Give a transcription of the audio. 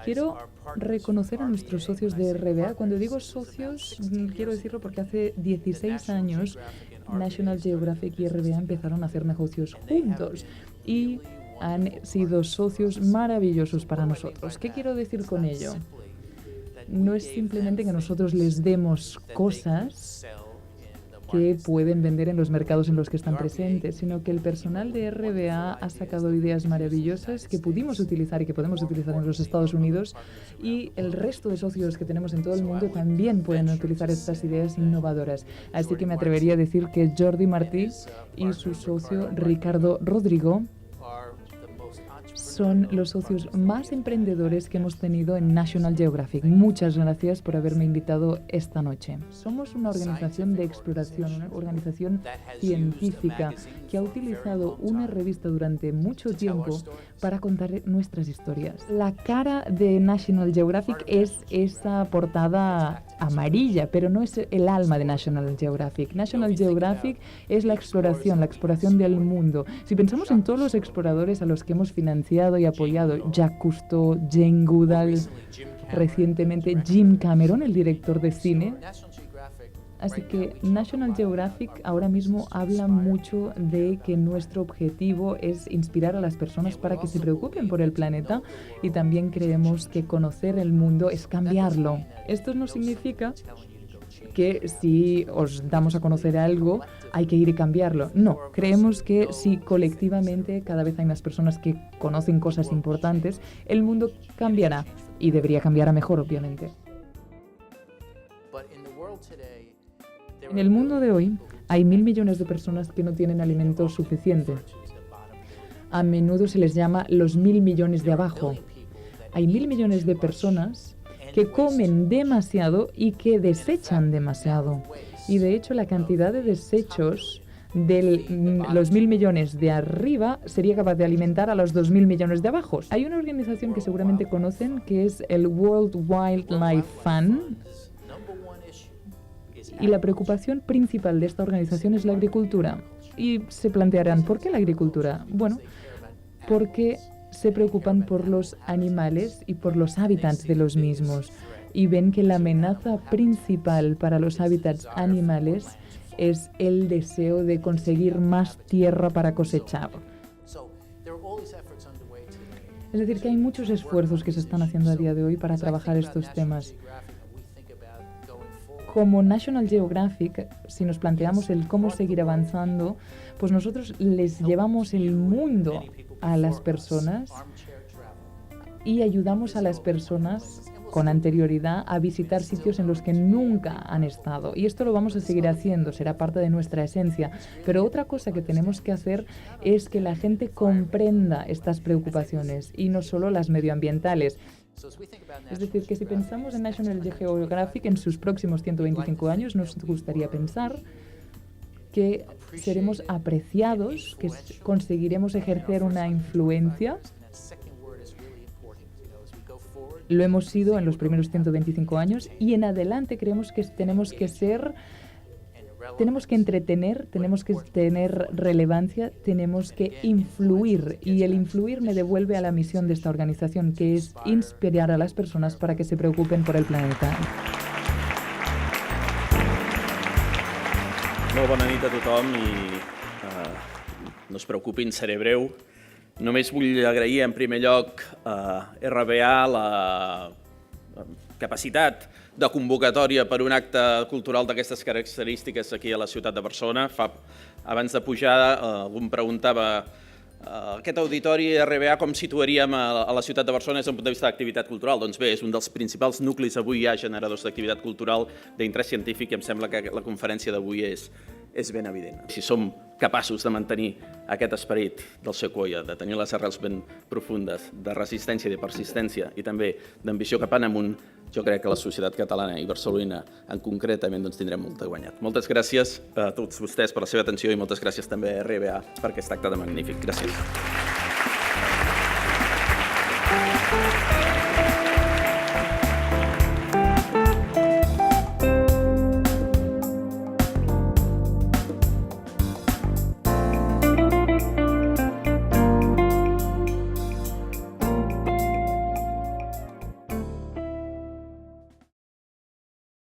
Quiero reconocer a nuestros socios de RBA. Cuando digo socios, quiero decirlo porque hace 16 años National Geographic y RBA empezaron a hacer negocios juntos y han sido socios maravillosos para nosotros. ¿Qué quiero decir con ello? No es simplemente que nosotros les demos cosas que pueden vender en los mercados en los que están presentes, sino que el personal de RBA ha sacado ideas maravillosas que pudimos utilizar y que podemos utilizar en los Estados Unidos, y el resto de socios que tenemos en todo el mundo también pueden utilizar estas ideas innovadoras. Así que me atrevería a decir que Jordi Martí y su socio Ricardo Rodrigo son los socios más emprendedores que hemos tenido en National Geographic. Muchas gracias por haberme invitado esta noche. Somos una organización de exploración, una organización científica que ha utilizado una revista durante mucho tiempo para contar nuestras historias. La cara de National Geographic es esa portada amarilla, pero no es el alma de National Geographic. National Geographic es la exploración del mundo. Si pensamos en todos los exploradores a los que hemos financiado y apoyado, Jacques Cousteau, Jane Goodall, recientemente Jim Cameron, el director de cine. Así que National Geographic ahora mismo habla mucho de que nuestro objetivo es inspirar a las personas para que se preocupen por el planeta, y también creemos que conocer el mundo es cambiarlo. Esto no significa que si os damos a conocer algo hay que ir y cambiarlo. No, creemos que si colectivamente cada vez hay más personas que conocen cosas importantes, el mundo cambiará, y debería cambiar a mejor, obviamente. En el mundo de hoy hay 1.000 millones de personas que no tienen alimento suficiente. A menudo se les llama los 1.000 millones de abajo. Hay 1.000 millones de personas que comen demasiado y que desechan demasiado. Y de hecho la cantidad de desechos de los 1.000 millones de arriba sería capaz de alimentar a los 2.000 millones de abajo. Hay una organización que seguramente conocen que es el World Wildlife Fund. Y la preocupación principal de esta organización es la agricultura. Y se plantearán, ¿por qué la agricultura? Bueno, porque se preocupan por los animales y por los hábitats de los mismos, y ven que la amenaza principal para los hábitats animales es el deseo de conseguir más tierra para cosechar. Es decir, que hay muchos esfuerzos que se están haciendo a día de hoy para trabajar estos temas. Como National Geographic, si nos planteamos el cómo seguir avanzando, pues nosotros les llevamos el mundo a las personas y ayudamos a las personas con anterioridad a visitar sitios en los que nunca han estado. Y esto lo vamos a seguir haciendo, será parte de nuestra esencia. Pero otra cosa que tenemos que hacer es que la gente comprenda estas preocupaciones, y no solo las medioambientales. Es decir, que si pensamos en National Geographic en sus próximos 125 años, nos gustaría pensar que seremos apreciados, que conseguiremos ejercer una influencia. Lo hemos sido en los primeros 125 años, y en adelante creemos que tenemos que entretener, tenemos que tener relevancia, tenemos que influir, y el influir me devuelve a la misión de esta organización, que es inspirar a las personas para que se preocupen por el planeta. Molt bona nit a tothom, i no es preocupin, seré breu. Només vull agrair en primer lloc a RBA la capacitat de convocatòria per un acte cultural d'aquestes característiques aquí a la ciutat de Barcelona. Abans de pujar, algú em preguntava aquest auditori RBA com situaríem a la ciutat de Barcelona des d'un punt de vista d'activitat cultural. Doncs bé, és un dels principals nuclis avui ja generadors d'activitat cultural d'interès científic, i em sembla que la conferència d'avui és ben evident. Si som capaços de mantenir aquest esperit del Sequoia, de tenir les arrels ben profundes, de resistència i de persistència, i també d'ambició cap en amunt, jo crec que la societat catalana i barcelonina en concretament tindrem molt de guanyat. Moltes gràcies a tots vostès per la seva atenció, i moltes gràcies també a RBA per aquest acte de magnífic. Gràcies.